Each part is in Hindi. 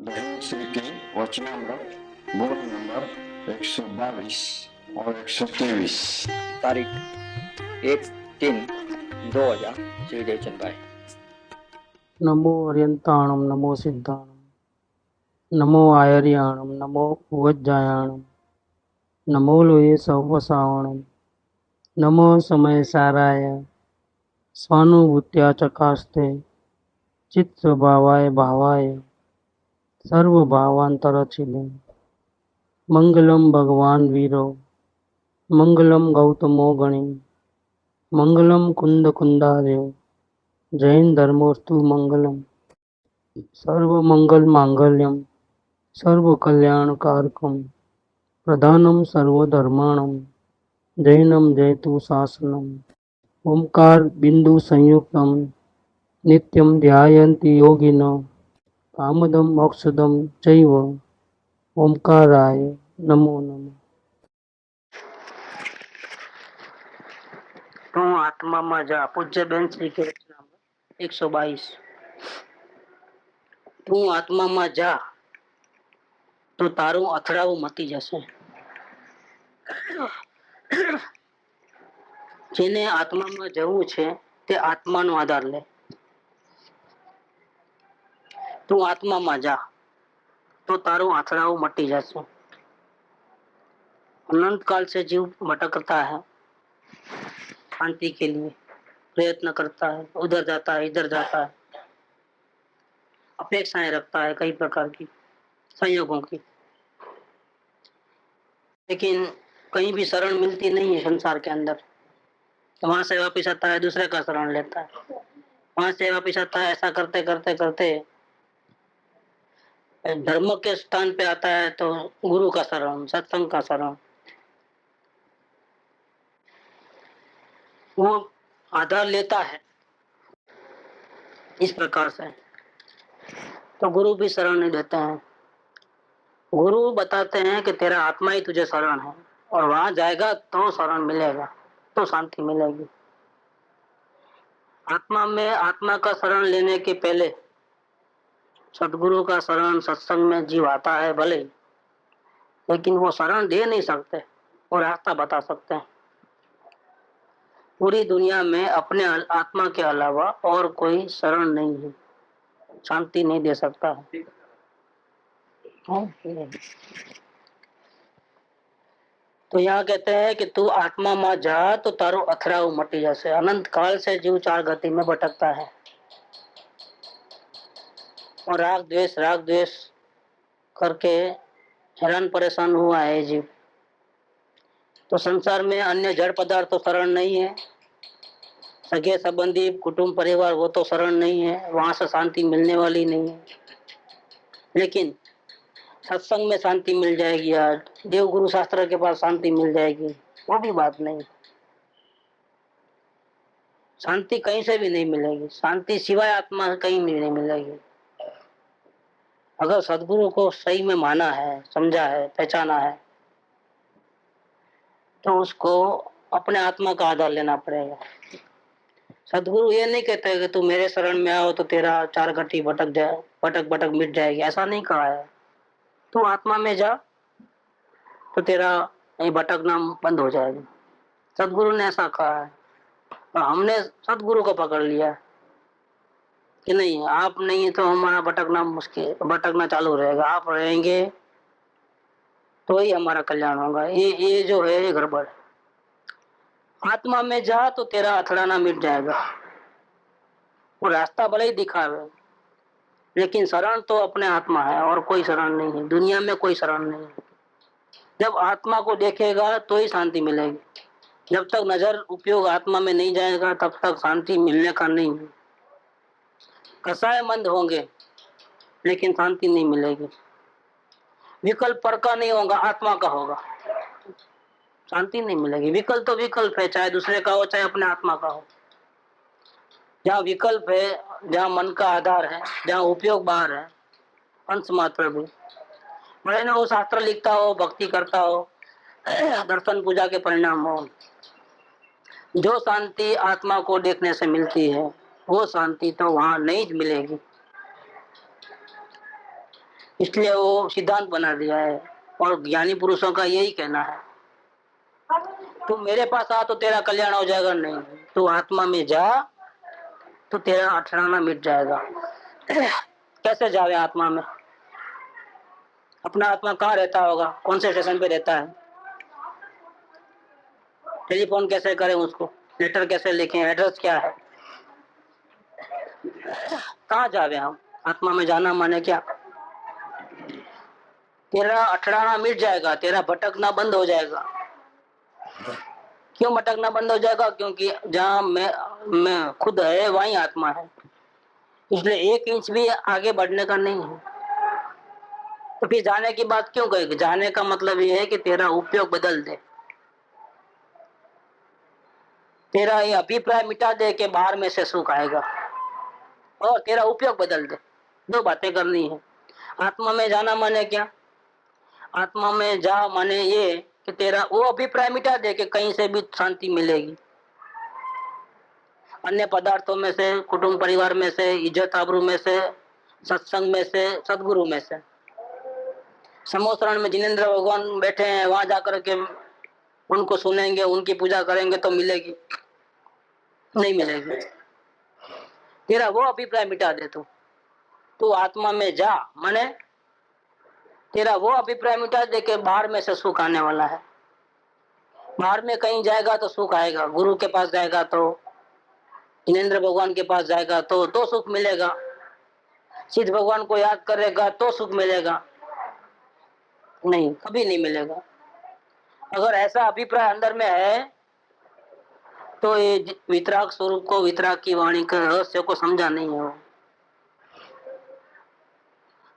दैनिक श्री के वचनामृत बोल नंबर 122 और 123 तारीख 1/3/2000 श्री देवचंद भाई। नमो अर्यंताणम नमो सिद्धाणम नमो आयर्याणम नमो उवज्जायाणम नमो लोये सवसावणम नमो समय साराय स्वानुभूत्या चकास्ते चित्त स्वभावाय भावाय सर्वभावांतरचिले मंगलम भगवान वीरो मंगलम गौतमो गणि मंगलम कुंद कुंदार्यो जैन धर्मोस्तु मंगलम सर्वमंगल मांगल्यम सर्वकल्याणकारकम प्रधानम सर्वधर्माणम जैनम जयतु शासनम ओंकार बिंदु संयुक्तम नित्यम ध्यायन्ति योगिनो कामदम मोक्षदम चैव ओंकाराय नमो नमः। તું આત્મામાં જા. પૂજ્ય બેન શ્રી કે 122. તું આત્મામાં જા તો તારું અથડાવું મટી જશે. જેને આત્મામાં જવું છે તે આત્માનો આધાર લે. તું આત્મામાં જા तो तारू અથડાવું मटी जैसे। अनंत काल से जीव भटकता है, शांति के लिए प्रयत्न करता है, उधर जाता है इधर जाता है, अपेक्षाएं रखता है कई प्रकार की संयोगों की, लेकिन कहीं भी शरण मिलती नहीं है संसार के अंदर। तो वहां से वापिस आता है दूसरे का शरण लेता है, वहां से वापिस आता है, ऐसा करते करते करते धर्म के स्थान पे आता है तो गुरु का शरण, सत्संग का शरण, वो आधार लेता है। इस प्रकार से तो गुरु भी शरण नहीं देते हैं। गुरु बताते हैं कि तेरा आत्मा ही तुझे शरण है और वहां जाएगा तो शरण मिलेगा, तो शांति मिलेगी। आत्मा में आत्मा का शरण लेने के पहले सदगुरु का शरण सत्संग में जीव आता है भले, लेकिन वो शरण दे नहीं सकते, वो रास्ता बता सकते हैं। पूरी दुनिया में अपने आत्मा के अलावा और कोई शरण नहीं है, शांति नहीं दे सकता है। तो यहाँ कहते हैं कि तू आत्मा में जा तो तारो અથડાવું मटी जैसे। अनंत काल से जीव चार गति में भटकता है और राग द्वेष करके हैरान परेशान हुआ है जीव। तो संसार में अन्य जड़ पदार्थ तो शरण नहीं है, सगे संबंधी कुटुंब परिवार वो तो शरण नहीं है, वहां से शांति मिलने वाली नहीं है। लेकिन सत्संग में शांति मिल जाएगी, आज देव गुरु शास्त्र के पास शांति मिल जाएगी, वो भी बात नहीं। शांति कहीं से भी नहीं मिलेगी, शांति सिवाय आत्मा कहीं भी नहीं मिलेगी। अगर सदगुरु को सही में माना है, समझा है, पहचाना है, तो उसको अपने आत्मा का आधार लेना पड़ेगा। सदगुरु ये नहीं कहते कि तू मेरे शरण में आओ तो तेरा चार गति भटक जाए, भटक मिट जाएगी, ऐसा नहीं कहा है। तू आत्मा में जा तो तेरा ये भटकना बंद हो जाएगा, सदगुरु ने ऐसा कहा है। और हमने सदगुरु को पकड़ लिया कि नहीं, आप नहीं तो हमारा भटकना मुश्किल, भटकना चालू रहेगा, आप रहेंगे तो ही हमारा कल्याण होगा। ये जो है ये गड़बड़। आत्मा में जा तो तेरा अथड़ाना मिट जाएगा। वो रास्ता भले ही दिखावे, लेकिन शरण तो अपने आत्मा है और कोई शरण नहीं है, दुनिया में कोई शरण नहीं है। जब आत्मा को देखेगा तो ही शांति मिलेगी। जब तक नजर उपयोग आत्मा में नहीं जाएगा तब तक शांति मिलने का नहीं है। कसाय मंद होंगे लेकिन शांति नहीं मिलेगी। विकल्प पर का नहीं होगा, आत्मा का होगा, शांति नहीं मिलेगी। विकल्प तो विकल्प है, चाहे दूसरे का हो चाहे अपने आत्मा का हो। जहाँ विकल्प है, जहाँ मन का आधार है, जहाँ उपयोग बाहर है, अंश मात्र भी भले ना वो शास्त्र लिखता हो, भक्ति करता हो, दर्शन पूजा के परिणाम हो, जो शांति आत्मा को देखने से मिलती है वो शांति तो वहां नहीं मिलेगी। इसलिए वो सिद्धांत बना दिया है। और ज्ञानी पुरुषों का यही कहना है, तू मेरे पास आ तो तेरा कल्याण हो जाएगा, नहीं तू आत्मा में जा तो तेरा अठराना मिट जाएगा। कैसे जावे आत्मा में? अपना आत्मा कहाँ रहता होगा? कौन से स्टेशन पे रहता है? टेलीफोन कैसे करें उसको? लेटर कैसे लिखें? एड्रेस क्या है? कहाँ जावे हम? आत्मा में जाना माने क्या? तेरा अठराना मिट जाएगा, तेरा भटकना बंद हो जाएगा। क्यों भटकना बंद हो जाएगा? क्योंकि जहाँ मैं खुद है वहीं आत्मा है, इसलिए 1 इंच भी आगे बढ़ने का नहीं है। तो फिर जाने की बात क्यों कहेगी? जाने का मतलब ये है कि तेरा उपयोग बदल दे, तेरा ये अभिप्राय मिटा दे कि बाहर में से सुख आएगा, और तेरा उपयोग बदल दे। 2 बातें करनी है। आत्मा में जाना माने क्या? आत्मा में जा माने ये कि तेरा वो अभिप्राय मिटा दे कि कहीं से भी शांति मिलेगी। अन्य पदार्थों में से, कुटुंब परिवार में से, इज्जत आबरू में से, सत्संग में से, सदगुरु में से। समोसरण में जिनेंद्र भगवान बैठे हैं, वहां जाकर के उनको सुनेंगे, उनकी पूजा करेंगे तो मिलेगी? नहीं मिलेगी। तेरा वो अभिप्राय मिटा दे। तू आत्मा में जा माने तेरा वो अभिप्राय मिटा दे के बाहर में से सुख आने वाला है। बाहर में कहीं जाएगा तो सुख आएगा, गुरु के पास जाएगा तो, जिनेंद्र भगवान के पास जाएगा तो सुख मिलेगा, सिद्ध भगवान को याद करेगा तो सुख मिलेगा? नहीं, कभी नहीं मिलेगा। अगर ऐसा अभिप्राय अंदर में है तो ये वितराग स्वरूप को, वितराग की वाणी के रहस्य को समझा नहीं है वो।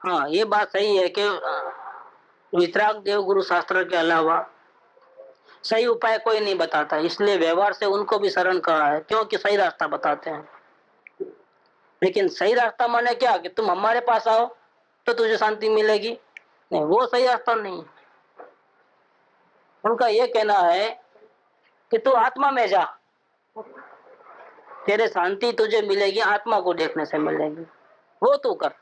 हाँ, ये बात सही है कि वितराग देव गुरु शास्त्र के अलावा सही उपाय कोई नहीं बताता, इसलिए व्यवहार से उनको भी शरण कहा है, क्योंकि सही रास्ता बताते हैं। लेकिन सही रास्ता माने क्या कि तुम हमारे पास आओ तो तुझे शांति मिलेगी? नहीं, वो सही रास्ता नहीं है। उनका ये कहना है कि तू आत्मा में जा, तेरे शांति तुझे मिलेगी, आत्मा को देखने से मिलेगी, वो तू कर।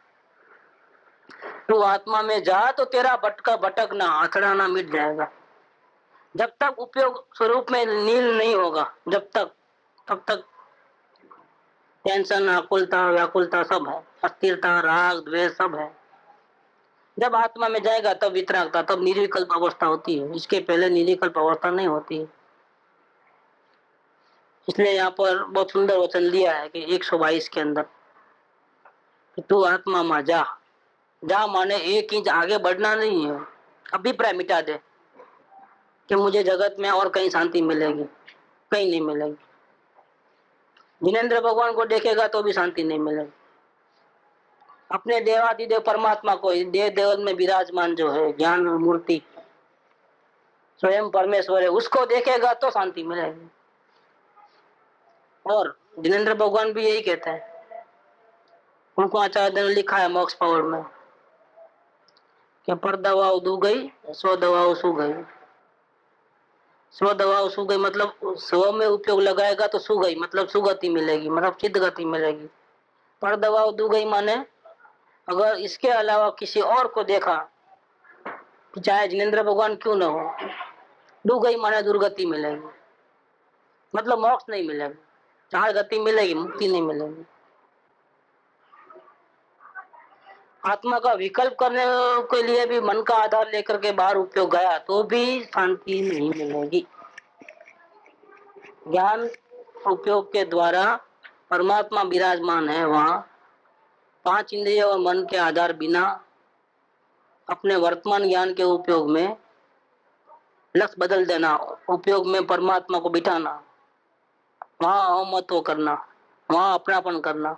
तू आत्मा में जा तो तेरा भटकना, अथड़ाना मिट जाएगा। जब तक उपयोग स्वरूप में नील नहीं होगा, जब तक, तब तक टेंशन, आकुलता, व्याकुलता सब है, अस्थिरता, राग, द्वेष सब है। जब आत्मा में जाएगा तब वितरागता, तब निर्विकल्प अवस्था होती है। इसके पहले निर्विकल्प अवस्था नहीं होती है। इसलिए यहाँ पर बहुत सुंदर वचन दिया है कि 122 के अंदर, तू आत्मा में जा। जा माने 1 इंच आगे बढ़ना नहीं है, अभिप्राय मिटा दे कि मुझे जगत में और कहीं शांति मिलेगी, कहीं नहीं मिलेगी। जिनेंद्र भगवान को देखेगा तो भी शांति नहीं मिलेगी। अपने देवादिदेव परमात्मा को, देव देवल में विराजमान जो है ज्ञान मूर्ति स्वयं परमेश्वर है, उसको देखेगा तो शांति मिलेगी। और जिनेंद्र भगवान भी यही कहते हैं, उनको आचार्य ने लिखा है मोक्ष पावर में कि पर दवाओ दू गई, सौ दवाओ सू गई। स्व दवाओं सू गई मतलब स्व में उपयोग लगाएगा तो सू गई मतलब सुगति मिलेगी, मतलब सिद्ध गति मिलेगी। पर दवाओं दू गई माने अगर इसके अलावा किसी और को देखा, चाहे जिनेंद्र भगवान क्यों न हो, डूब गई माने दुर्गति मिलेगी, मतलब मोक्ष नहीं मिलेगा। चाहे गति मिलेगी, मुक्ति नहीं मिलेगी। आत्मा का विकल्प करने के लिए भी मन का आधार लेकर के बाहर उपयोग गया तो भी शांति नहीं मिलेगी। ज्ञान उपयोग के द्वारा परमात्मा विराजमान है, वहां 5 इंद्रिय और मन के आधार बिना अपने वर्तमान ज्ञान के उपयोग में लक्ष्य बदल देना, उपयोग में परमात्मा को बिठाना, वहां अहमत्व करना, वहां अपनापन करना,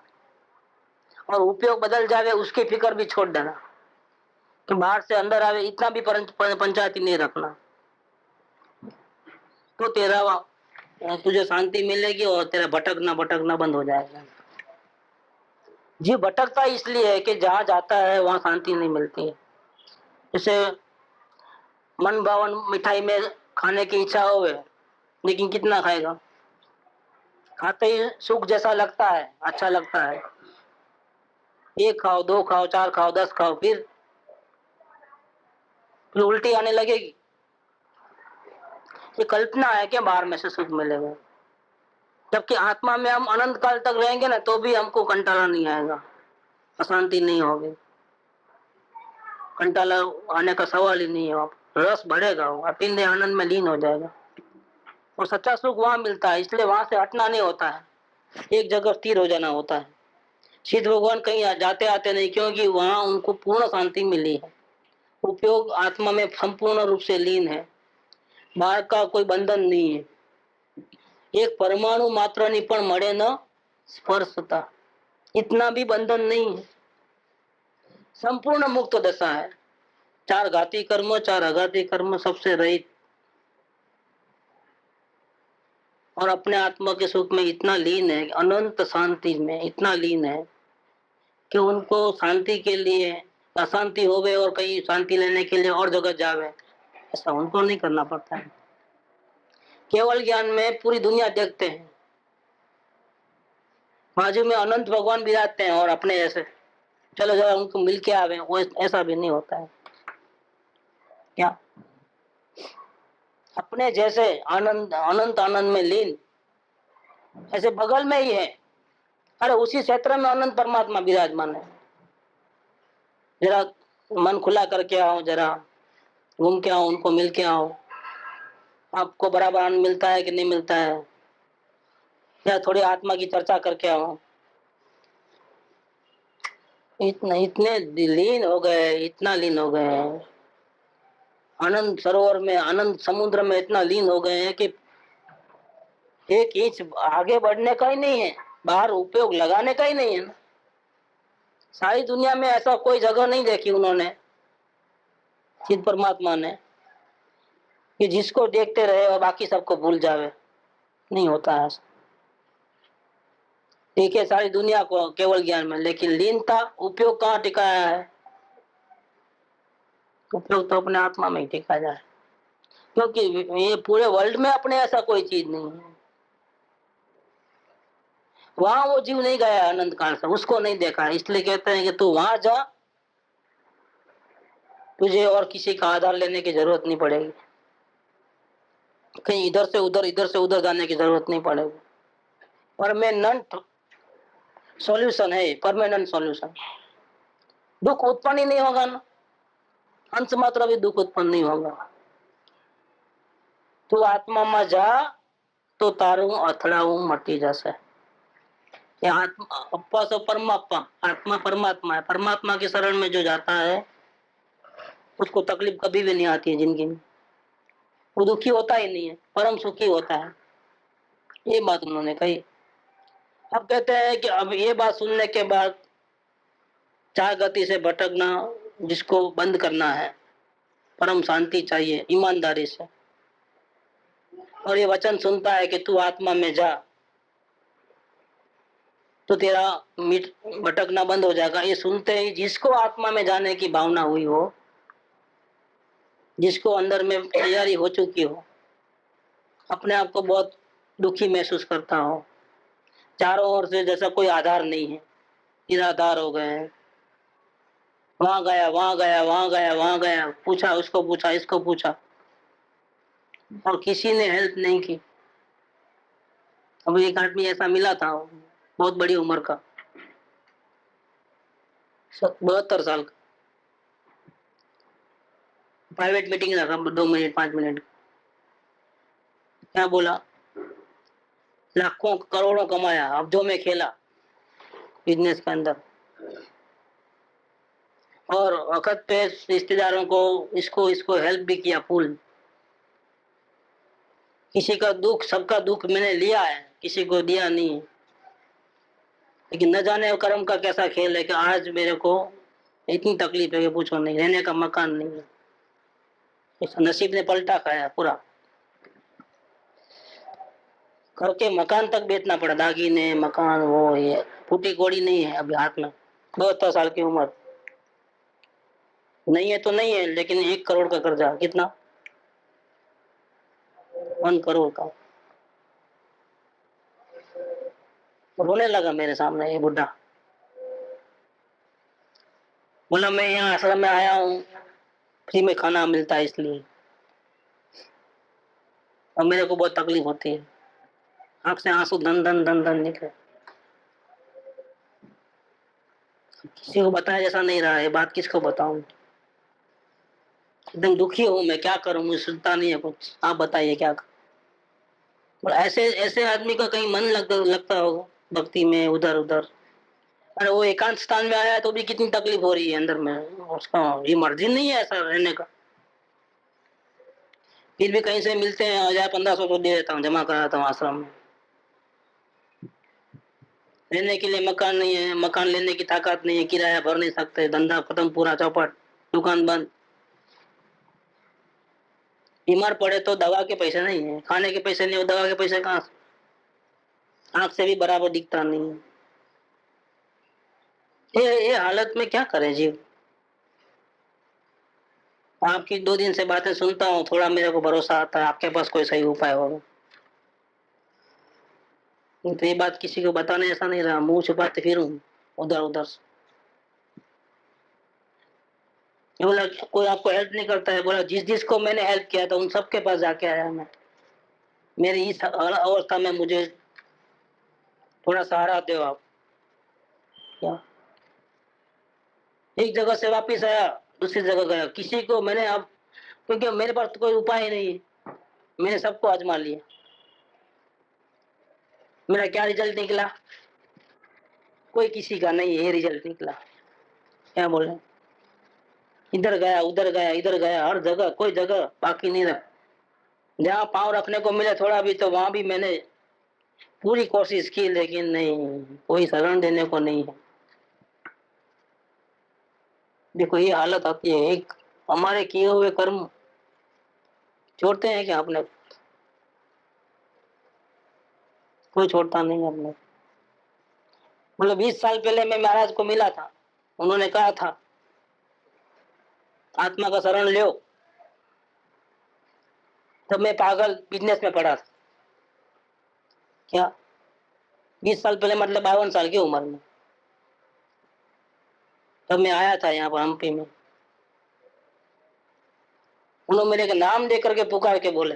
और उपयोग बदल जावे उसकी फिक्र भी छोड़ देना कि बाहर से अंदर आवे, इतना भी पंचायती नहीं रखना, तो तेरा तुझे शांति मिलेगी और तेरा भटकना बंद हो जाएगा। जी भटकता इसलिए है कि जहां जाता है वहां शांति नहीं मिलती है। जैसे मन भावन मिठाई में खाने की इच्छा हो, लेकिन कितना खाएगा? खाते ही सुख जैसा लगता है, अच्छा लगता है, 1 खाओ, 2 खाओ, 4 खाओ, 10 खाओ, फिर फिर उल्टी आने लगेगी। ये कल्पना है कि बाहर में से सुख मिलेगा, जबकि आत्मा में हम अनंत काल तक रहेंगे ना, तो भी हमको कंटाला नहीं आएगा, अशांति नहीं होगी, कंटाला आने का सवाल ही नहीं है। रस बढ़ेगा, वो अतिंद्रिय आनंद में लीन हो जाएगा। और सच्चा सुख वहां मिलता है, इसलिए वहां से हटना नहीं होता है, एक जगह स्थिर हो जाना होता है। सिद्ध भगवान कहीं जाते आते नहीं, क्योंकि वहां उनको पूर्ण शांति मिली है। उपयोग आत्मा में संपूर्ण रूप से लीन है, बाहर का कोई बंधन नहीं है। एक परमाणु मात्र नहीं पण मरे न स्पर्शता, इतना भी बंधन नहीं है, संपूर्ण मुक्त दशा है। चार घाती कर्म, चार अघाती कर्म सबसे रहित, और अपने आत्मा के सुख में इतना लीन है, अनंत शांति में इतना लीन है कि उनको शांति के लिए अशांति हो गए और कहीं शांति लेने के लिए और जगह जावे, ऐसा उनको नहीं करना पड़ता है। केवल ज्ञान में पूरी दुनिया देखते हैं, बाजू में अनंत भगवान विराजते हैं और अपने जैसे चलो जरा उनको मिल के आवे, वो ऐसा भी नहीं होता है। क्या अपने जैसे आनंद अनंत आनंद में लीन, ऐसे बगल में ही है, अरे उसी क्षेत्र में अनंत परमात्मा विराजमान है। जरा मन खुला करके आओ, जरा घूम के आओ, उनको मिल के आओ, आपको बराबर आनंद मिलता है कि नहीं मिलता है, या थोड़ी आत्मा की चर्चा करके आओ। इतने लीन हो गए, इतना लीन हो गए हैं, आनंद सरोवर में, आनंद समुद्र में इतना लीन हो गए हैं कि एक इंच आगे बढ़ने का ही नहीं है, बाहर उपयोग लगाने का ही नहीं है। सारी दुनिया में ऐसा कोई जगह नहीं देखी उन्होंने, चिद परमात्मा ने, कि जिसको देखते रहे और बाकी सबको भूल जावे, नहीं होता है। ठीक है, सारी दुनिया को केवल ज्ञान में, लेकिन लीनता उपयोग कहाँ टिकाया है? उपयोग तो अपने आत्मा में ही टिका जाए, क्योंकि ये पूरे वर्ल्ड में अपने ऐसा कोई चीज नहीं है। वहां वो जीव नहीं गया अनंत काल से, उसको नहीं देखा, इसलिए कहते हैं कि तू वहां जा, तुझे और किसी का आधार लेने की जरूरत नहीं पड़ेगी, कहीं इधर से उधर, इधर से उधर जाने की जरूरत नहीं पड़ेगी। परमानेंट सॉल्यूशन है, परमानेंट सॉल्यूशन। दुख उत्पन्न ही नहीं होगा ना, अंश मात्र भी दुख उत्पन्न नहीं होगा। तू आत्मा में जा तो तारू અથડાવું મટી જશે। ये आत्मा अप्पा से परमात्मा, आत्मा परमात्मा है, परमात्मा की शरण में जो जाता है उसको तकलीफ कभी भी नहीं आती है जिंदगी में, वो दुखी होता ही नहीं है, परम सुखी होता है। ये बात उन्होंने कही। अब कहते हैं कि अब ये बात सुनने के बाद चार गति से भटकना जिसको बंद करना है, परम शांति चाहिए ईमानदारी से, और ये वचन सुनता है कि तू आत्मा में जा तो तेरा भटकना बंद हो जाएगा। ये सुनते ही जिसको आत्मा में जाने की भावना हुई हो, जिसको अंदर में तैयारी हो चुकी हो, अपने आप को बहुत दुखी महसूस करता हो, चारों ओर से जैसा कोई आधार नहीं है, निराधार हो गए हैं, वहां गया, वहां गया, वहां गया, वहां गया, पूछा, उसको पूछा, इसको पूछा, और किसी ने हेल्प नहीं की। अब एक आदमी ऐसा मिला था, बहुत बड़ी उम्र का, 72 साल का, प्राइवेट मीटिंग रखा 2 मिनट 5 मिनट, क्या बोला, लाखों करोड़ों कमाया, अब जो मैं खेला बिजनेस के अंदर, और वक्त पे रिश्तेदारों को इसको इसको हेल्प भी किया फुल। किसी का दुख, सबका दुख मैंने लिया है, किसी को दिया नहीं है, लेकिन न जाने कर्म का कैसा खेल है कि आज मेरे को इतनी तकलीफ है कि पूछो नहीं, रहने का मकान नहीं है, इस नसीब ने पलटा खाया पूरा, करके मकान तक बेचना पड़ा, दागीने, मकान, वो ये फूटी कोड़ी नहीं है अभी हाथ में, 72 साल की उम्र, नहीं है तो नहीं है, लेकिन 1 करोड़ का कर्जा, कितना, 1 करोड़ का। रोने लगा मेरे सामने ये बुढ़ा, बोला मैं यहाँ आश्रम में आया हूँ, फ्री में खाना मिलता है इसलिए, और मेरे को बहुत तकलीफ होती है, आंख से आंसू धन धन धन धन निकले। किसी को बताया जैसा नहीं रहा है, बात किसको बताऊं, एकदम दुखी हूं मैं, क्या करूं, मुझे सुनता नहीं है कुछ, आप बताइए क्या करूं। और ऐसे ऐसे आदमी का कहीं मन लगता होगा भक्ति में, उधर उधर। अरे वो एकांत स्थान में आया है तो भी कितनी तकलीफ हो रही है अंदर में, उसका ये मर्जी नहीं है ऐसा रहने का, फिर भी कहीं से मिलते हैं 1000-1500 तो दे देता हूँ, जमा करा देता हूँ आश्रम में। रहने के लिए मकान नहीं है, मकान लेने की ताकत नहीं है, किराया भर नहीं सकते, धंधा खत्म, पूरा चौपट, दुकान बंद। बीमार पड़े तो दवा के पैसे नहीं है, खाने के पैसे नहीं है, दवा के पैसे कहाँ से, आंख से भी बराबर दिखता नहीं है। ये हालत में क्या करें जीव। आपकी 2 दिन से बातें सुनता हूँ, थोड़ा मेरे को भरोसा आता है आपके पास कोई सही उपाय होगा, तो ये बात किसी को बताने ऐसा नहीं रहा, मुंह छुपाते फिरूं उधर उधर से। ये बोला कोई आपको हेल्प नहीं करता है, बोला जिस जिसको मैंने हेल्प किया था उन सबके पास जाके आया मैं, मेरी इस अवस्था में मुझे थोड़ा सहारा दो आप। क्या, एक जगह से वापिस आया, दूसरी जगह गया, किसी को मैंने अब, क्योंकि मेरे पास तो कोई उपाय ही नहीं है, मैंने सबको आजमा लिया, मेरा क्या रिजल्ट निकला, कोई किसी का नहीं, ये रिजल्ट निकला। क्या बोले, इधर गया उधर गया इधर गया, हर जगह कोई जगह बाकी नहीं रख, जहाँ पाँव रखने को मिले थोड़ा भी तो वहां भी मैंने पूरी कोशिश की, लेकिन नहीं, कोई शरण देने को नहीं है। देखो ये हालत आती है, एक हमारे किए हुए कर्म छोड़ते हैं क्या अपने, कोई छोड़ता नहीं है अपने। मतलब 20 साल पहले मैं महाराज को मिला था, उन्होंने कहा था आत्मा का शरण लो, तब मैं पागल बिजनेस में पड़ा था। क्या, 20 साल पहले मतलब 52 साल की उम्र में, तब मैं आया था यहाँ पर हम्पी में, उन्होंने मेरे का नाम दे करके पुकार के बोले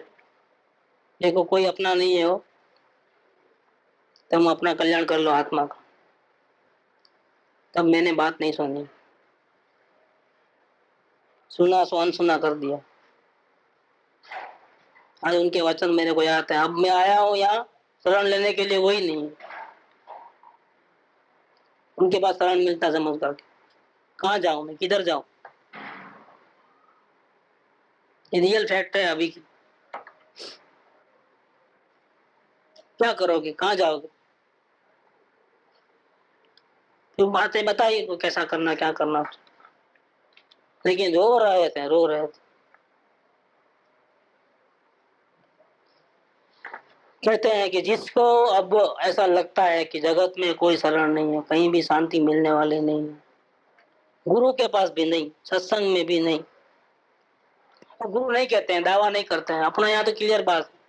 देखो कोई अपना नहीं है हो, तुम अपना कल्याण कर लो आत्मा का। तब मैंने बात नहीं सुनी, सुना सो अनसुना कर दिया। आज उनके वचन मेरे को याद है, अब मैं आया हूँ यहाँ शरण लेने के लिए, वही नहीं उनके पास शरण मिलता समझ करके, कहाँ जाऊं मैं, किधर जाऊं, ये रियल फैक्ट है अभी की। क्या करोगे, कहाँ जाओगे, तो बातें बताइए तो कैसा करना क्या करना, लेकिन रो रहे थे रो रहे थे। कहते हैं कि जिसको अब ऐसा लगता है कि जगत में कोई शरण नहीं है, कहीं भी शांति मिलने वाली नहीं है, गुरु के पास भी नहीं, सत्संग में भी नहीं, और गुरु नहीं कहते हैं, दावा नहीं करते हैं, अपना यहाँ तो क्लियर बात है,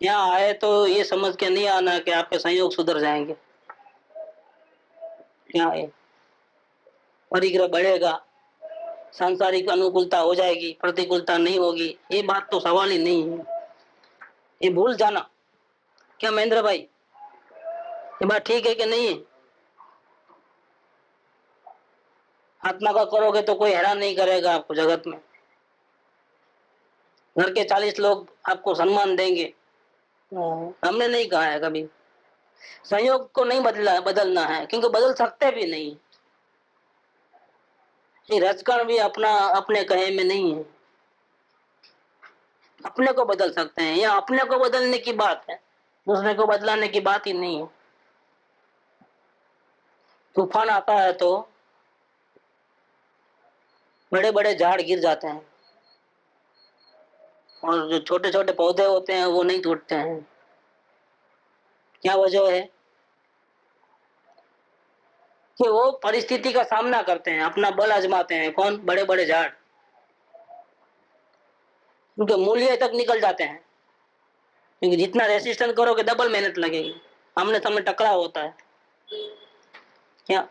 यहाँ आए तो ये समझ के नहीं आना कि आपके संयोग सुधर जाएंगे, यहाँ आए परिग्रह बढ़ेगा, सांसारिक अनुकूलता हो जाएगी, प्रतिकूलता नहीं होगी, ये बात तो सवाल ही नहीं है, ये भूल जाना। क्या महेंद्र भाई, ये बात ठीक है कि नहीं है, आत्मा का करोगे तो कोई हैरान नहीं करेगा आपको जगत में, घर के 40 लोग आपको सम्मान देंगे। हमने नहीं कहा है कभी संयोग को नहीं बदलना है, क्योंकि बदल सकते भी नहीं, ये रजकण भी अपना अपने कहे में नहीं है, अपने को बदल सकते हैं, या अपने को बदलने की बात है, दूसरे को बदलाने की बात ही नहीं है। तूफान आता है तो बड़े बड़े झाड़ गिर जाते हैं, और जो छोटे छोटे पौधे होते हैं वो नहीं टूटते हैं। क्या वजह है कि वो परिस्थिति का सामना करते हैं, अपना बल आजमाते हैं, कौन, बड़े बड़े झाड़, उनके मूल्य तक निकल जाते हैं, क्योंकि जितना रेसिस्टेंस करोगे डबल मेहनत लगेगी, आमने सामने टकराव होता है। क्या,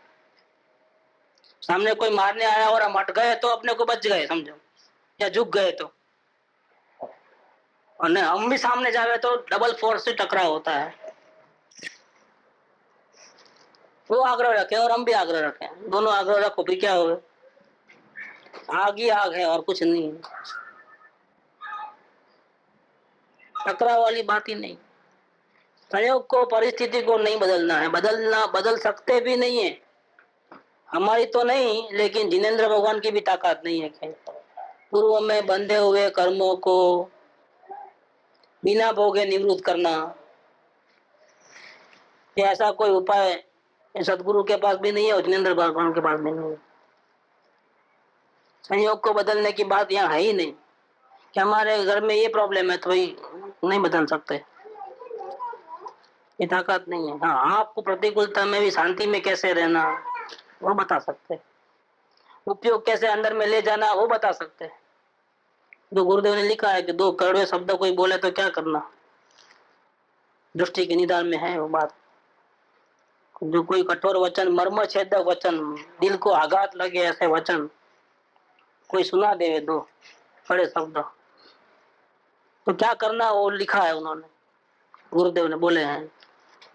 सामने कोई मारने आया और हम हट गए तो अपने को बच गए समझो, या झुक गए तो, और नहीं हम भी सामने जावे तो डबल फोर्स से टकराव होता है। वो आग्रह रखे और हम भी आग्रह रखें, दोनों आग्रह रखो भी क्या हो, आग ही आग है और कुछ नहीं है, टकराव वाली बात ही नहीं। संयोग को, परिस्थिति को नहीं बदलना है, बदल सकते भी नहीं है, हमारी तो नहीं, लेकिन जिनेंद्र भगवान की भी ताकत नहीं है कहीं। पूर्व में बंधे हुए कर्मों को बिना भोगे निवृत्त करना, ये ऐसा कोई उपाय सदगुरु के पास भी नहीं है और जिनेंद्र भगवान के पास भी नहीं है। संयोग को बदलने की बात यहाँ है ही नहीं कि हमारे घर में ये प्रॉब्लम है तो भाई नहीं बदल सकते, ये ताकत नहीं है। हाँ, आपको प्रतिकूलता में भी शांति में कैसे रहना वो बता सकते, उपयोग कैसे अंदर में ले जाना वो बता सकते। जो गुरुदेव ने लिखा है कि 2 कड़वे शब्द कोई बोले तो क्या करना, दृष्टि के निदान में है वो बात। जो कोई कठोर वचन, मर्म छेदक वचन, दिल को आघात लगे ऐसे वचन कोई सुना दे 2 कड़े शब्द, तो क्या करना वो लिखा है उन्होंने, गुरुदेव ने बोले हैं,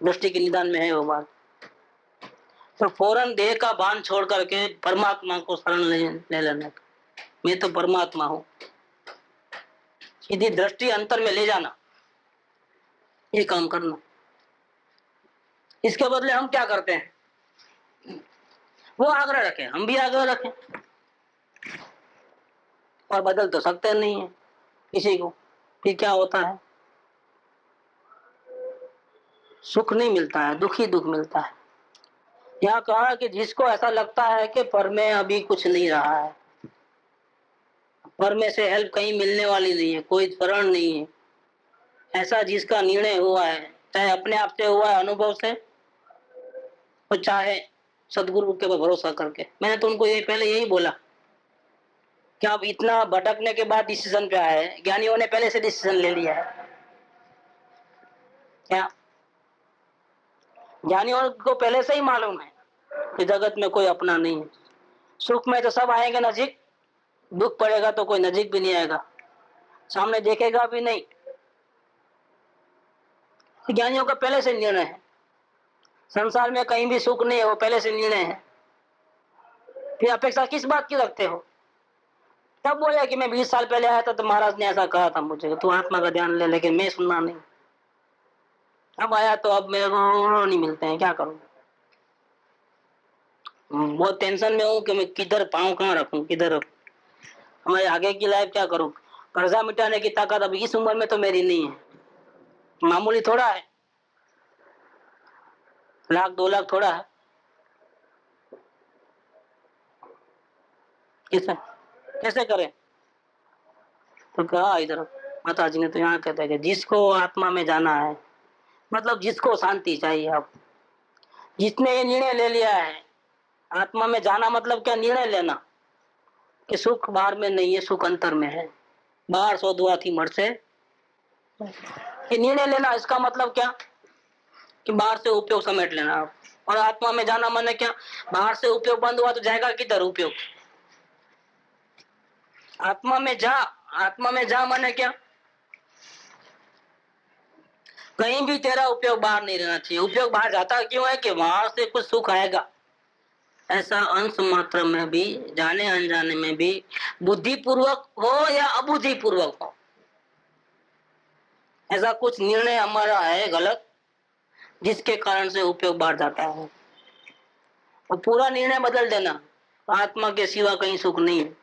दृष्टि के निदान में है वो बात। तो फौरन देह का भान छोड़ करके परमात्मा को शरण ले लेने का, मैं तो परमात्मा हूँ, सीधी दृष्टि अंतर में ले जाना, ये काम करना। इसके बदले हम क्या करते हैं, वो आग्रह रखें, हम भी आग्रह रखें, और बदल तो सकते नहीं है किसी को। फिर क्या होता है, सुख नहीं मिलता है, दुख ही दुख मिलता है। यहाँ कहा कि जिसको ऐसा लगता है कि पर में अभी कुछ नहीं रहा है, पर में से हेल्प कहीं मिलने वाली नहीं है, कोई शरण नहीं है, ऐसा जिसका निर्णय हुआ है, चाहे अपने आप से हुआ है, अनुभव से, और चाहे सदगुरु के भरोसा करके। मैंने तो उनको ये पहले यही बोला कि आप इतना भटकने के बाद डिसीजन पे आए, ज्ञानियों ने पहले से डिसीजन ले लिया है क्या, ज्ञानियों को पहले से ही मालूम है कि जगत में कोई अपना नहीं है। सुख में तो सब आएंगे नजीक, दुख पड़ेगा तो कोई नजीक भी नहीं आएगा, सामने देखेगा भी नहीं। ज्ञानियों का पहले से निर्णय है, संसार में कहीं भी सुख नहीं है, वो पहले से निर्णय है। फिर अपेक्षा किस बात की रखते हो। तब बोले कि मैं 20 साल पहले आया था तो महाराज ने ऐसा कहा था मुझे, तू आत्मा का ध्यान ले, लेकिन मैं सुनना नहीं। अब आया तो अब मेरे को नहीं मिलते हैं, क्या करूं। बहुत टेंशन में हूँ कि मैं किधर पाँव कहाँ रखूं, किधर हमारे आगे की लाइफ क्या करूं। कर्जा मिटाने की ताकत अब इस उम्र में तो मेरी नहीं है, मामूली थोड़ा है, 1 लाख 2 लाख थोड़ा है, कैसे कैसे करें। तो कहा इधर माता जी ने तो यहाँ कहते हैं कि जिसको आत्मा में जाना है, मतलब जिसको शांति चाहिए, अब जिसने ये निर्णय ले लिया है, आत्मा में जाना मतलब क्या, निर्णय लेना कि सुख बाहर में नहीं है, सुख अंतर में है, बाहर सो दुआ थी मर से, ये निर्णय लेना। इसका मतलब क्या कि बाहर से उपयोग समेट लेना आप, और आत्मा में जाना माने क्या, बाहर से उपयोग बंद हुआ तो जाएगा किधर उपयोग। आत्मा में जा माने क्या, कहीं भी तेरा उपयोग बाहर नहीं रहना चाहिए। उपयोग बाहर जाता क्यों है कि वहां से कुछ सुख आएगा, ऐसा अंश मात्र में भी, जाने अनजाने में भी, बुद्धि पूर्वक हो या अबुद्धि पूर्वक हो, ऐसा कुछ निर्णय हमारा है गलत, जिसके कारण से उपयोग बाहर जाता है। और पूरा निर्णय बदल देना, आत्मा के सिवा कहीं सुख नहीं है।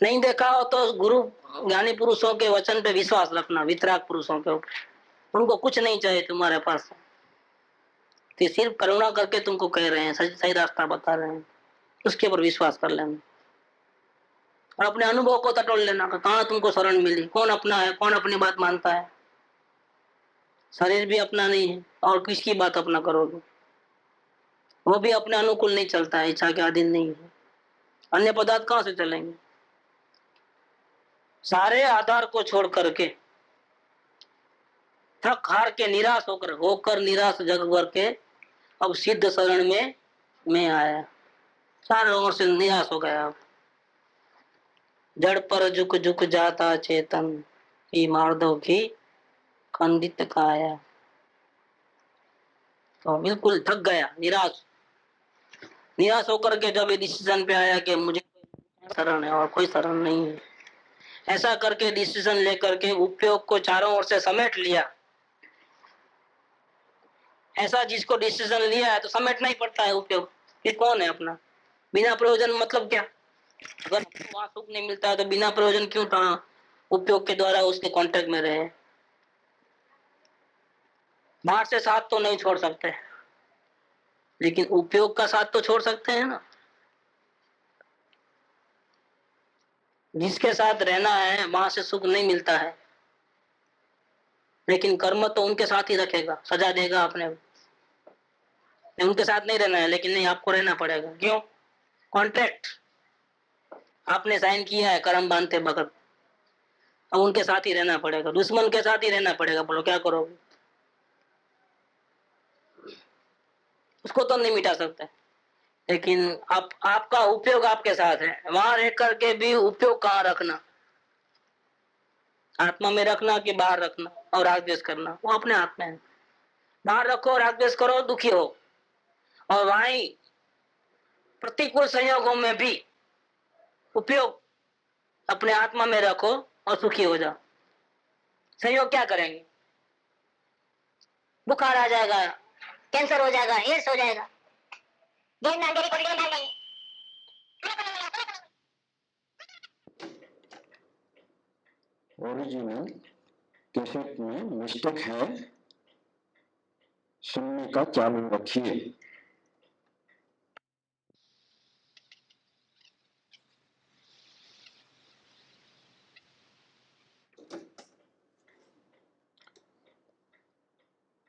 नहीं देखा हो तो गुरु ज्ञानी पुरुषों के वचन पे विश्वास रखना, वितराग पुरुषों के ऊपर, उनको कुछ नहीं चाहिए तुम्हारे पास, तो सिर्फ करुणा करके तुमको कह रहे हैं, सही रास्ता बता रहे हैं, उसके ऊपर विश्वास कर लेना और अपने अनुभव को टटोल लेना। कहाँ तुमको शरण मिली, कौन अपना है, कौन अपनी बात मानता है। शरीर भी अपना नहीं है और किसकी बात अपना करोगे, वो भी अपने अनुकूल नहीं चलता है, इच्छा के अधीन नहीं है। अन्य पदार्थ कहाँ से चलेंगे। सारे आधार को छोड़ करके, थक हार के निराश होकर निराश जग भर के अब सिद्ध शरण में मैं आया। सारे ओर से निराश हो गया। जड़ पर झुक झुक जाता चेतन, की मार्दव की खंडित काया। तो बिल्कुल थक गया, निराश निराश होकर के जब ये डिसीजन पे आया कि मुझे शरण है और कोई शरण नहीं है, ऐसा करके डिसीजन लेकर के उपयोग को चारों ओर से समेट लिया। ऐसा जिसको डिसीजन लिया है तो समेटना ही पड़ता है उपयोग। ये कौन है अपना? बिना प्रयोजन मतलब क्या? अगर वहां सुख नहीं मिलता है तो बिना प्रयोजन क्यों था उपयोग के द्वारा उसके कांटेक्ट में रहे? बाहर से साथ तो नहीं छोड़ सकते, लेकिन उपयोग का साथ तो छोड़ सकते हैं ना। जिसके साथ रहना है वहां से सुख नहीं मिलता है, लेकिन कर्म तो उनके साथ ही रखेगा, सजा देगा अपने। उनके साथ नहीं रहना है, लेकिन नहीं आपको रहना पड़ेगा। क्यों? कॉन्ट्रैक्ट आपने साइन किया है कर्म बांधते वक्त, अब उनके साथ ही रहना पड़ेगा, दुश्मन के साथ ही रहना पड़ेगा। बोलो क्या करोगे? उसको तो नहीं मिटा सकते, लेकिन आप आपका उपयोग आपके साथ है। वहां रह करके भी उपयोग कहाँ रखना? आत्मा में रखना कि बाहर रखना और राग द्वेष करना, वो अपने हाथ में है। बाहर रखो, राग द्वेष करो, दुखी हो, और वहीं प्रतिकूल संयोगों में भी उपयोग अपने आत्मा में रखो और सुखी हो जाओ। संयोग क्या करेंगे? बुखार आ जाएगा, कैंसर हो जाएगा, एड्स हो जाएगा, जेल में अंधेरी पड़ी डाल देंगे। ओरिजिनल कैसेट में मिस्टेक है, सुनने का चालू रखिए।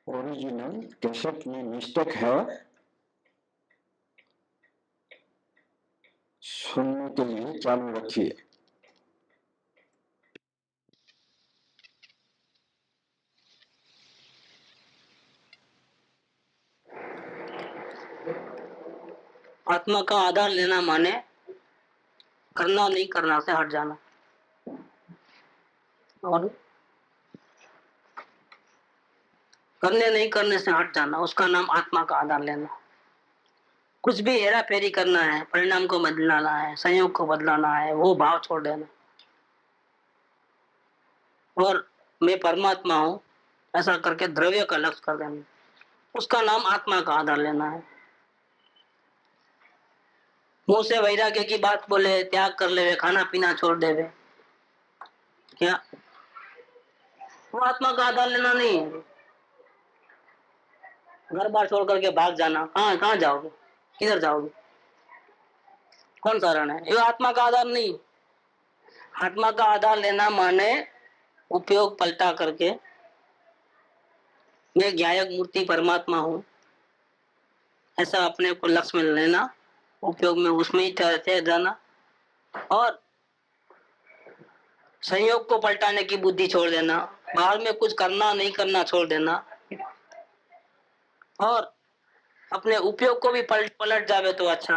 ओरिजिनल कैसेट में मिस्टेक है, सुनने के लिए चालू रखिए। आत्मा का आधार लेना माने करना नहीं करना से हट जाना, और करने नहीं करने से हट जाना, उसका नाम आत्मा का आधार लेना। कुछ भी हेरा फेरी करना है, परिणाम को बदलाना है, संयोग को बदलाना है, वो भाव छोड़ देना और मैं परमात्मा हूं ऐसा करके द्रव्य का लक्ष्य कर देना, उसका नाम आत्मा का आधार लेना है। मुंह से वैराग्य की बात बोले, त्याग कर ले, खाना पीना छोड़ देवे, क्या वो आत्मा का आधार लेना नहीं है? घर बार छोड़ करके भाग जाना, कहाँ कहाँ जाओगे? किधर जाओगे? कौन सा रण है? ये आत्मा का आधार नहीं। आत्मा का आधार लेना माने उपयोग पलटा करके मैं ज्ञायक मूर्ति परमात्मा हूं ऐसा अपने को लक्ष्य में लेना, उपयोग में उसमें ही ठहर जाना, और संयोग को पलटाने की बुद्धि छोड़ देना, बाहर में कुछ करना नहीं करना छोड़ देना, और अपने उपयोग को भी पलट जावे तो अच्छा,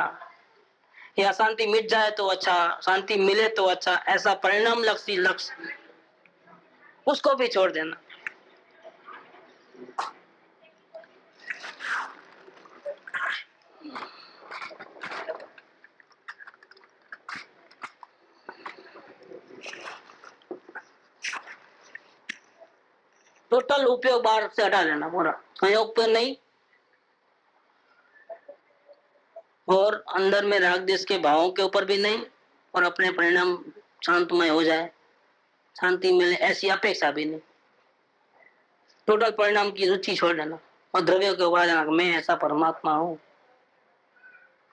या शांति मिट जाए तो अच्छा, शांति मिले तो अच्छा, ऐसा परिणाम लक्ष्य उसको भी छोड़ देना। टोटल उपयोग बाहर से हटा देना, पूरा संयोग पे नहीं, और अंदर में राग देश के भावों के ऊपर भी नहीं, और अपने परिणाम शांतमय हो जाए, शांति मिले ऐसी अपेक्षा भी नहीं। टोटल परिणाम की रुचि छोड़ देना और द्रव्य के ऊपर जाना, मैं ऐसा परमात्मा हूँ,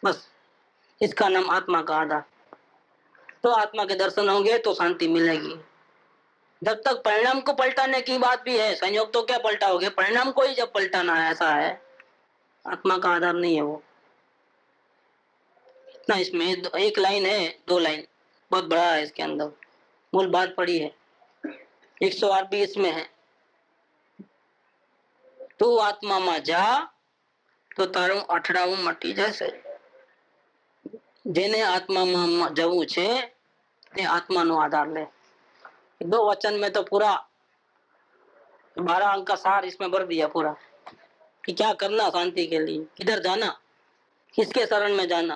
बस इसका नाम आत्मा का आधार। तो आत्मा के दर्शन होंगे तो शांति मिलेगी। जब तक परिणाम को पलटाने की बात भी है, संयोग तो क्या पलटाओगे, परिणाम को ही जब पलटाना है, ऐसा है, आत्मा का आधार नहीं है वो। इतना इसमें एक लाइन है, दो लाइन बहुत बड़ा है, इसके अंदर मूल बात पड़ी है। 108 भी इसमें है, तू आत्मा में जा तो तारू अठड़ाऊ मटी जैसे। જેને આત્મામાં જવું છે તે આત્માનો આધાર ले। दो वचन में तो पूरा 12 अंक का सार इसमें भर दिया पूरा कि क्या करना शांति के लिए, किधर जाना, किसके शरण में जाना,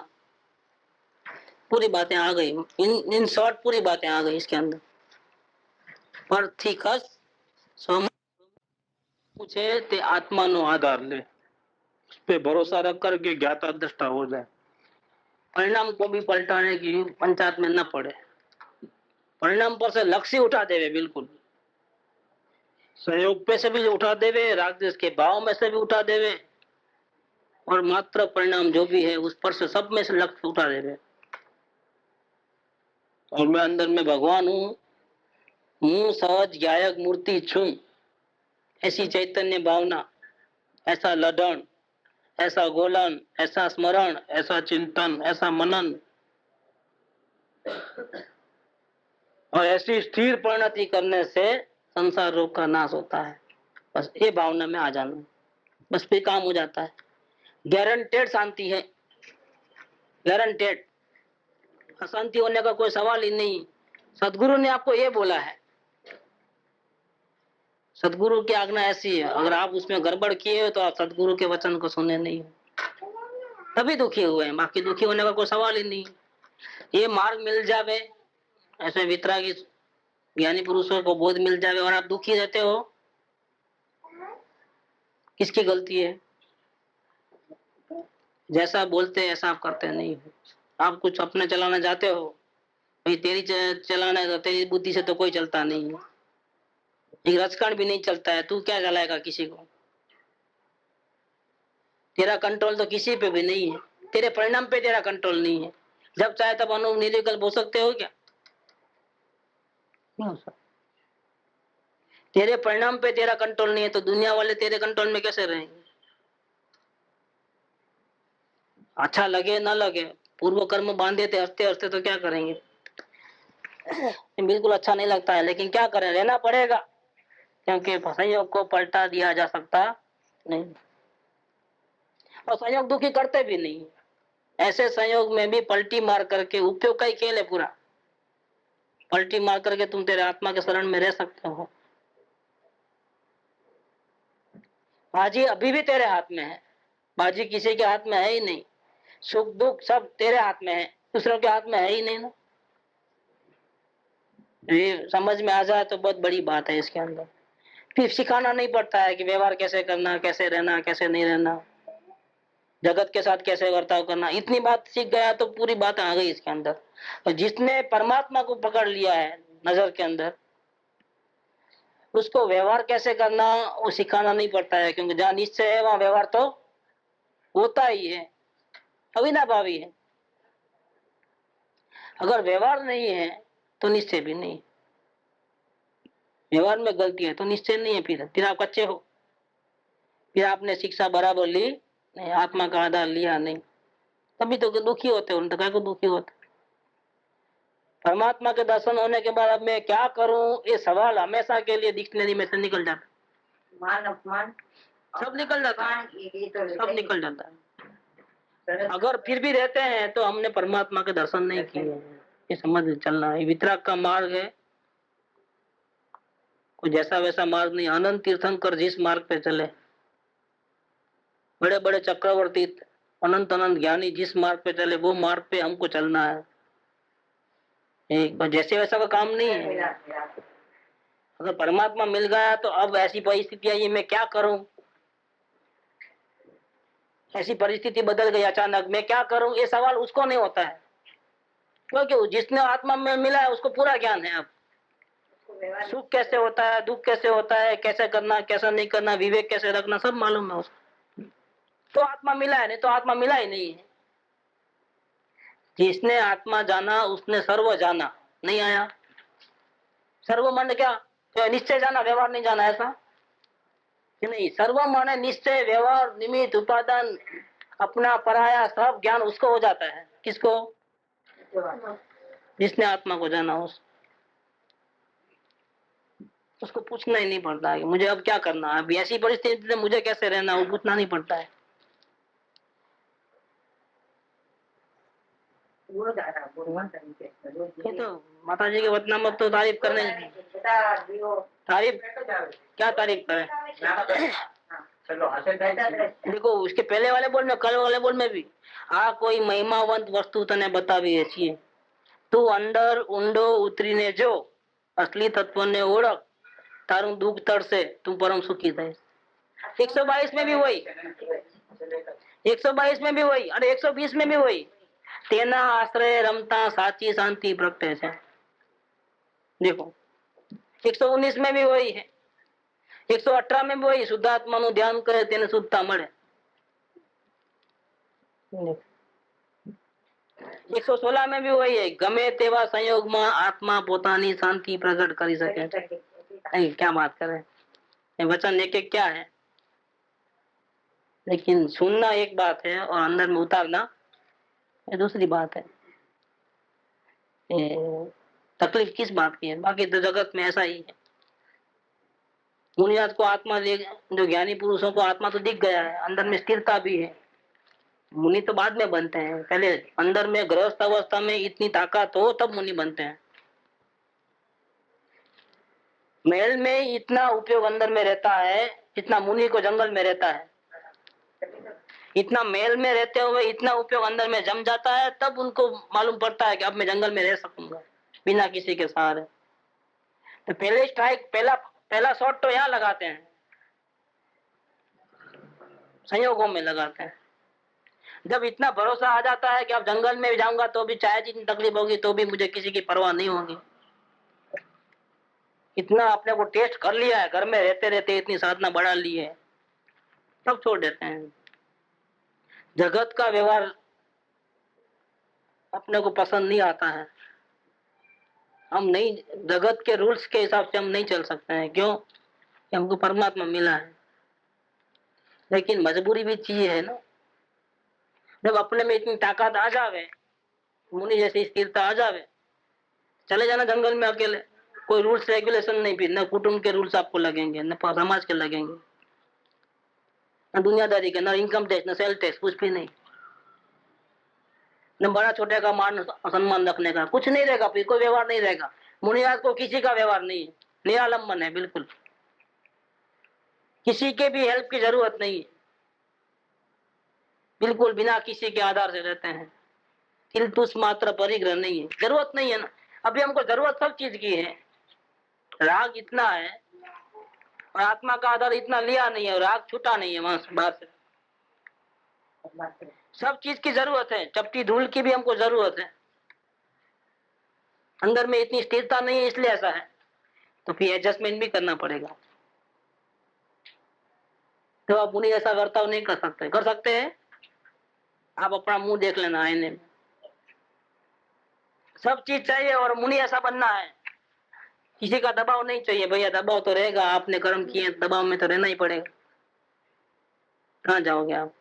पूरी बातें आ गई। इन शॉर्ट पूरी बातें आ गई इसके अंदर। पर थीकस पूछे ते आत्मा नो आधार ले, उस पे भरोसा रख कर के ज्ञाता दृष्टा हो जाए, परिणाम को भी पलटाने की पंचायत में न पड़े, परिणाम पर से लक्ष्य उठा देवे, बिल्कुल सहयोग पे से भी उठा देवे, रागद्वेष के भाव में से भी उठा देवे, और मात्र परिणाम जो भी है उस पर से सब में से लक्ष्य उठा देवे। और मैं अंदर में भगवान हूं, मुंह सहज गायक मूर्ति छू, ऐसी चैतन्य भावना, ऐसा लडन, ऐसा गोलन, ऐसा स्मरण, ऐसा चिंतन, ऐसा मनन और ऐसी स्थिर परिणति करने से संसार रोग का नाश होता है। बस ये भावना में आ जाना, बस फिर काम हो जाता है। गारंटेड शांति है, गारंटेड, अशांति होने का कोई सवाल ही नहीं। सदगुरु ने आपको ये बोला है, सदगुरु की आज्ञा ऐसी है, अगर आप उसमें गड़बड़ किए हो तो आप सदगुरु के वचन को सुने नहीं हो, तभी दुखी हुए हैं, बाकी दुखी होने का कोई सवाल ही नहीं। ये मार्ग मिल जावे, ऐसे वितरागी ज्ञानी पुरुषों को बोध मिल जावे और आप दुखी रहते हो, किसकी गलती है? जैसा बोलते हैं ऐसा आप करते नहीं हो। आप कुछ अपने चलाना चाहते हो, भाई तेरी चलाना है तो तेरी बुद्धि से तो कोई चलता नहीं है, एक रचकण भी नहीं चलता है, तू क्या चलाएगा किसी को? तेरा कंट्रोल तो किसी पे भी नहीं है, तेरे परिणाम पे तेरा कंट्रोल नहीं है। जब चाहे तब निर्विकल्प हो सकते हो क्या? नहीं हो सकता। तेरे परिणाम पे तेरा कंट्रोल नहीं है तो दुनिया वाले तेरे कंट्रोल में कैसे रहेंगे? अच्छा लगे ना लगे, पूर्व कर्म बांधे थे हंसते हंसते तो क्या करेंगे? बिल्कुल अच्छा नहीं लगता है, लेकिन क्या करें, रहना पड़ेगा, क्योंकि संयोग को पलटा दिया जा सकता नहीं, और संयोग दुखी करते भी नहीं। ऐसे संयोग में भी पलटी मार करके, उपयोग का ही खेल है पूरा, पलटी मार करके तुम तेरे आत्मा के शरण में रह सकते हो। बाजी अभी भी तेरे हाथ में है, बाजी किसी के हाथ में है ही नहीं, सुख दुख सब तेरे हाथ में है, दूसरों के हाथ में है ही नहीं ना। ये समझ में आ जाए तो बहुत बड़ी बात है इसके अंदर। फिर सिखाना नहीं पड़ता है कि व्यवहार कैसे करना, कैसे रहना, कैसे नहीं रहना, जगत के साथ कैसे बर्ताव करना, इतनी बात सीख गया तो पूरी बात आ गई इसके अंदर। और जिसने परमात्मा को पकड़ लिया है नजर के अंदर, उसको व्यवहार कैसे करना वो सिखाना नहीं पड़ता है, क्योंकि जहाँ निश्चय है वहां व्यवहार तो होता ही है, अविनाभावी है। अगर व्यवहार नहीं है तो निश्चय भी नहीं, व्यवहार में गलती है तो निश्चय नहीं है, फिर आप कच्चे हो, फिर आपने शिक्षा बराबर ली नहीं, आत्मा का आधार लिया नहीं, तभी तो दुखी होते हो, तो क्या को दुखी होते। परमात्मा के दर्शन होने के बाद अब मैं क्या करूं, ये सवाल हमेशा के लिए डिक्शनरी में से निकल जाता, मान अपमान सब निकल जाता है, सब निकल जाता है। अगर फिर भी रहते हैं तो हमने परमात्मा के दर्शन नहीं किए, ये समझ चलना है। वितराग का मार्ग है, कोई जैसा वैसा मार्ग नहीं। अनंत तीर्थंकर जिस मार्ग पे चले, बड़े बड़े चक्रवर्ती अनंत अनंत ज्ञानी जिस मार्ग पे चले, वो मार्ग पे हमको चलना है। एक जैसे वैसा का काम नहीं है। अगर परमात्मा मिल गया तो अब ऐसी परिस्थिति आई, मैं क्या करूं, ऐसी परिस्थिति बदल गई अचानक, मैं क्या करूं, ये सवाल उसको नहीं होता है, क्योंकि जिसने आत्मा में मिला है उसको पूरा ज्ञान है। अब सुख कैसे होता है, दुख कैसे होता है, कैसे करना कैसा नहीं करना, विवेक कैसे रखना, सब मालूम है उसको, तो आत्मा मिला है, नहीं तो आत्मा मिला ही नहीं है। जिसने आत्मा जाना उसने सर्व जाना, नहीं आया सर्व माने क्या, तो निश्चय जाना, व्यवहार नहीं जाना, ऐसा कि नहीं। सर्व माने निश्चय, व्यवहार, निमित्त, उपादान, अपना पराया सब ज्ञान उसको हो जाता है। किसको? जिसने आत्मा को जाना, उसको पूछना ही नहीं पड़ता है कि मुझे अब क्या करना है, अब ऐसी परिस्थिति में मुझे कैसे रहना, वो पूछना नहीं पड़ता है। ये तो माता जी के वतन मत तो तारीफ करने, तारीफ क्या तारीफ करें। देखो उसके पहले वाले बोल में, कल वाले बोल में भी आ कोई महिमावंत वस्तु तने बतावी है, तू अंदर ઊંડો ઉતરીને જો असली तत्व ने ओळख, तारू दुख तड़से तू परम सुखी थे। 122 में भी वही, 122 में भी वही, अरे 120 में भी वही, तेना आश्रय रमता साची शांति प्रगटे है। देखो 119 में भी वही है, 118 में भी वही, शुद्धात्मा नु ध्यान करे तेने शुद्धता मळे। 116 में भी वही है, गमे तेवा संयोग में आत्मा पोतानी शांति प्रकट करी सके। नहीं क्या बात करें, ये वचन एक एक क्या है, लेकिन सुनना एक बात है और अंदर में उतारना ये दूसरी बात है। तकलीफ किस बात की है, बाकी तो जगत में ऐसा ही है। मुनियात को आत्मा, जो ज्ञानी पुरुषों को आत्मा तो दिख गया है, अंदर में स्थिरता भी है। मुनि तो बाद में बनते हैं, पहले अंदर में गृहस्थ अवस्था में इतनी ताकत हो तब मुनि बनते हैं। महल में इतना उपयोग अंदर में रहता है जितना मुनि को जंगल में रहता है। इतना महल में रहते हुए इतना उपयोग अंदर में जम जाता है, तब उनको मालूम पड़ता है कि अब मैं जंगल में रह सकूंगा बिना किसी के सहारे। तो पहले स्ट्राइक, पहला शॉट तो यहाँ लगाते हैं, संयोगों में लगाते हैं। जब इतना भरोसा आ जाता है कि अब जंगल में जाऊंगा तो भी चाहे जितनी तकलीफ होगी तो भी मुझे किसी की परवाह नहीं होगी, इतना अपने को टेस्ट कर लिया है, घर में रहते रहते इतनी साधना बढ़ा ली है, तब छोड़ देते हैं। जगत का व्यवहार अपने को पसंद नहीं आता है, हम नहीं, जगत के रूल्स के हिसाब से हम नहीं चल सकते हैं। क्यों? कि हमको परमात्मा मिला है। लेकिन मजबूरी भी चीज है ना, जब अपने में इतनी ताकत आ जावे, मुनि जैसी स्थिरता आ जावे, चले जाना जंगल में अकेले, कोई रूल्स रेगुलेशन नहीं, भी न कुटुंब के रूल्स आपको लगेंगे, न समाज के लगेंगे, न दुनियादारी के, न इनकम टैक्स, न सेल टैक्स, कुछ भी नहीं, न बड़ा छोटे का मान सम्मान रखने का, कुछ नहीं रहेगा, फिर कोई व्यवहार नहीं रहेगा। मुनियात को किसी का व्यवहार नहीं है, निरालंबन है, बिल्कुल किसी के भी हेल्प की जरूरत नहीं है, बिल्कुल बिना किसी के आधार से रहते हैं। किलतुस मात्र परिग्रह नहीं है, जरूरत नहीं है ना। अभी हमको जरूरत सब चीज की है, राग इतना है और आत्मा का आधार इतना लिया नहीं है, राग छूटा नहीं है वहां से बाहर से। सब चीज की जरूरत है, चपटी धूल की भी हमको जरूरत है। अंदर में इतनी स्थिरता नहीं है, इसलिए ऐसा है, तो फिर एडजस्टमेंट भी करना पड़ेगा। तो आप मुनि ऐसा बर्ताव नहीं कर सकते, कर सकते हैं आप अपना मुंह देख लेना आईने में, सब चीज चाहिए और मुनि ऐसा बनना है, किसी का दबाव नहीं चाहिए। भैया दबाव तो रहेगा, आपने कर्म किए, दबाव में तो रहना ही पड़ेगा, कहाँ जाओगे आप।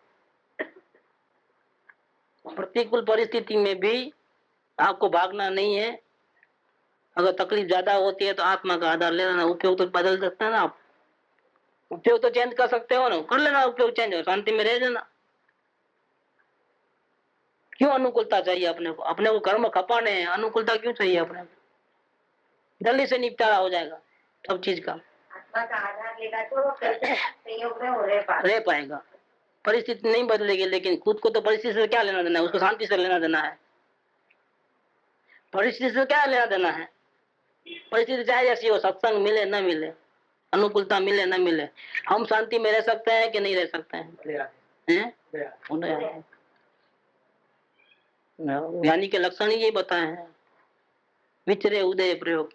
प्रतिकूल परिस्थिति में भी आपको भागना नहीं है। अगर तकलीफ ज्यादा होती है तो आत्मा का आधार ले लेना, उपयोग तो बदल सकते हैं ना आप, उपयोग तो चेंज कर सकते हो ना, कर लेना उपयोग चेंज, हो शांति में रह जाना। क्यों अनुकूलता चाहिए अपने को? अपने को कर्म खपाने हैं, अनुकूलता क्यों चाहिए अपने को? जल्दी से निपटारा हो जाएगा सब चीज का, आत्मा का आधार लेगा तो संयोग में रह पाएगा। परिस्थिति नहीं बदलेगी, लेकिन खुद को तो परिस्थिति से क्या लेना देना है, उसको शांति से लेना देना है। परिस्थिति से क्या लेना देना है? परिस्थिति चाहे जैसी हो, सत्संग मिले न मिले, अनुकूलता मिले न मिले, हम शांति में रह सकते हैं कि नहीं रह सकते हैं? ज्ञानी के लक्षण ही ये बताए हैं, विचरे उदय प्रयोग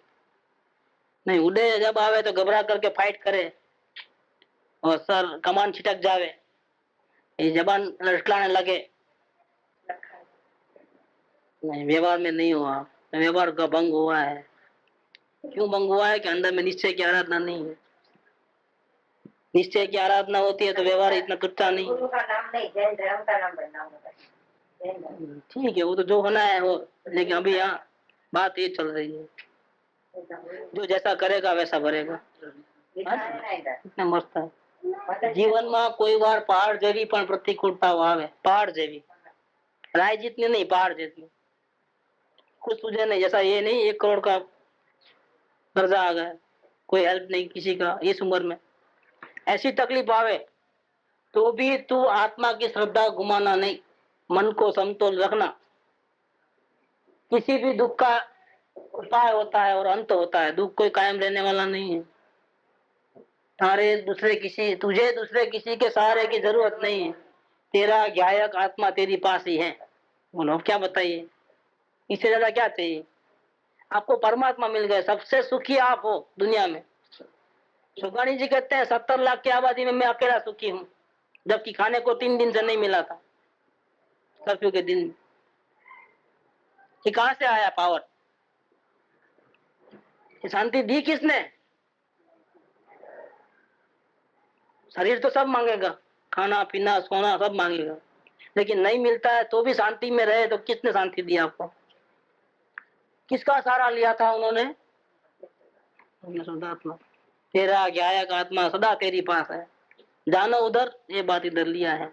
नहीं। उदय जब आवे तो घबरा करके फाइट करे और सर कमान छिटक जावे, ये जबान लटकाने लगे, नहीं व्यवहार में नहीं हुआ, व्यवहार का भंग हुआ है। क्यों भंग हुआ है? कि अंदर में निश्चय की आराधना नहीं है। निश्चय की आराधना होती है तो व्यवहार इतना टूटता नहीं। ठीक है, वो तो जो होना है वो, लेकिन अभी यहाँ बात ये चल रही है, जो जैसा करेगा वैसा भरेगा। इतना मस्त है जीवन में। कोई बार पहाड़ जेवी पण प्रतिकूलता आवे, पहाड़ जेवी, राय जितनी नहीं, पहाड़ जितनी। कुछ तुझे नहीं, जैसा ये नहीं 1 करोड़ का कर्जा आ गया, कोई हेल्प नहीं किसी का इस उम्र में, ऐसी तकलीफ आवे तो भी तू आत्मा की श्रद्धा गुमाना नहीं, मन को समतोल रखना। किसी भी दुख का उपाय होता है और अंत होता है, दुख कोई कायम रहने वाला नहीं है। तुझे दूसरे किसी के सहारे की जरूरत नहीं है, तेरा ज्ञायक आत्मा तेरी पास ही है। बोलो क्या बताइए, इससे ज्यादा क्या चाहिए? आपको परमात्मा मिल गए, सबसे सुखी आप हो दुनिया में। सुगानी जी कहते हैं 70 लाख की आबादी में मैं अकेला सुखी हूँ, जबकि खाने को 3 दिन से नहीं मिला था, कर्फ्यू के दिन। ये कहां से आया पावर? ये शांति दी किसने? शरीर तो सब मांगेगा, खाना पीना सोना सब मांगेगा, लेकिन नहीं मिलता है तो भी शांति में रहे तो किसने शांति दी आपको? किसका सहारा लिया था उन्होंने? सदात्मा, तेरा ज्ञायक आत्मा सदा तेरी पास है, जानो उधर, ये बात इधर लिया है।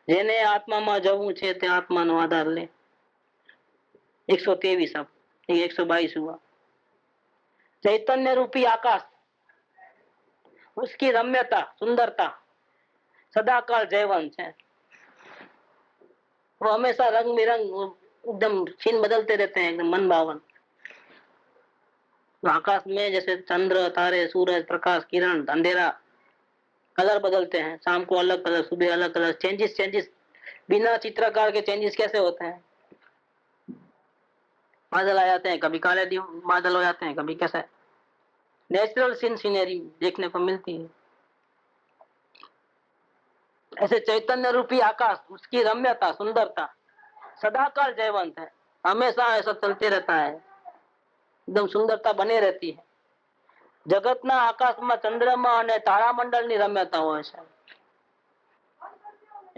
जेने आत्मा में जવું છે તે આત્માનો આધાર લે। 123 अब ये 122 हुआ। चैतन्य रूपी आकाश, उसकी रम्यता सुंदरता सदाकाल जयवंत है। वो हमेशा रंग बिरंग एकदम छीन बदलते रहते हैं, एकदम मन भावन। तो आकाश में जैसे चंद्र तारे सूरज प्रकाश किरण अंधेरा कलर बदलते हैं, शाम को अलग कलर, सुबह अलग कलर, चेंजेस बिना चित्रकार के चेंजेस कैसे होते हैं? बादल आ जाते हैं, कभी काले बादल हो जाते हैं, कभी कैसे नेचुरल सीनरी देखने को मिलती है। ऐसे चैतन्य रूपी आकाश, उसकी रम्यता सुंदरता सदाकाल जयवंत है, हमेशा ऐसा चलते रहता है, एकदम सुंदरता बनी रहती है। जगतना आकाश में चंद्रमा और तारामंडल ની रम्यता હોય છે।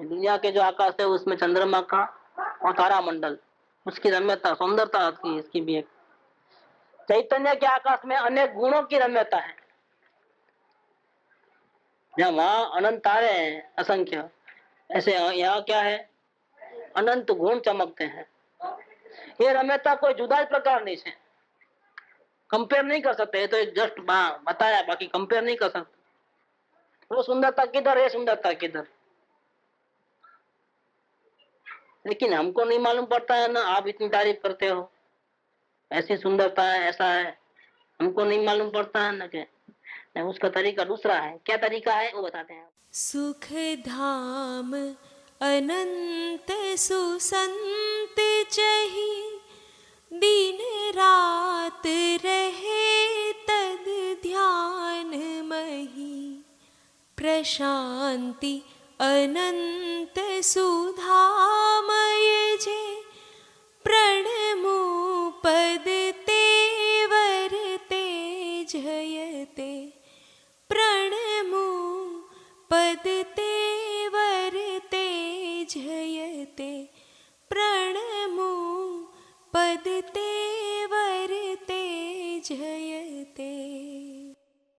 दुनिया के जो आकाश है उसमें चंद्रमा का और तारामंडल, उसकी रम्यता सुंदरता आती है। इसकी भी एक चैतन्य के आकाश में अनेक गुणों की रम्यता है, जहाँ वहां अनंत तारे हैं असंख्य, ऐसे यहाँ क्या है, अनंत गुण चमकते हैं। ये रम्यता कोई जुदा ही प्रकार नहीं है, कंपेयर नहीं कर सकते। तो जस्ट बताया, बाकी कंपेयर नहीं कर सकते। वो सुंदरता किधर है, सुंदरता किधर? लेकिन हमको नहीं मालूम पड़ता है ना, आप इतनी तारीफ करते हो, ऐसी सुंदरता है, ऐसा है, हमको नहीं मालूम पड़ता है ना। क्या उसका तरीका दूसरा है, क्या तरीका है वो बताते हैं। सुख धाम अनंत सुसंत चही, दिन रात रहे तद ध्यान मही, प्रशांति अनंत सुधामय जे प्रणमो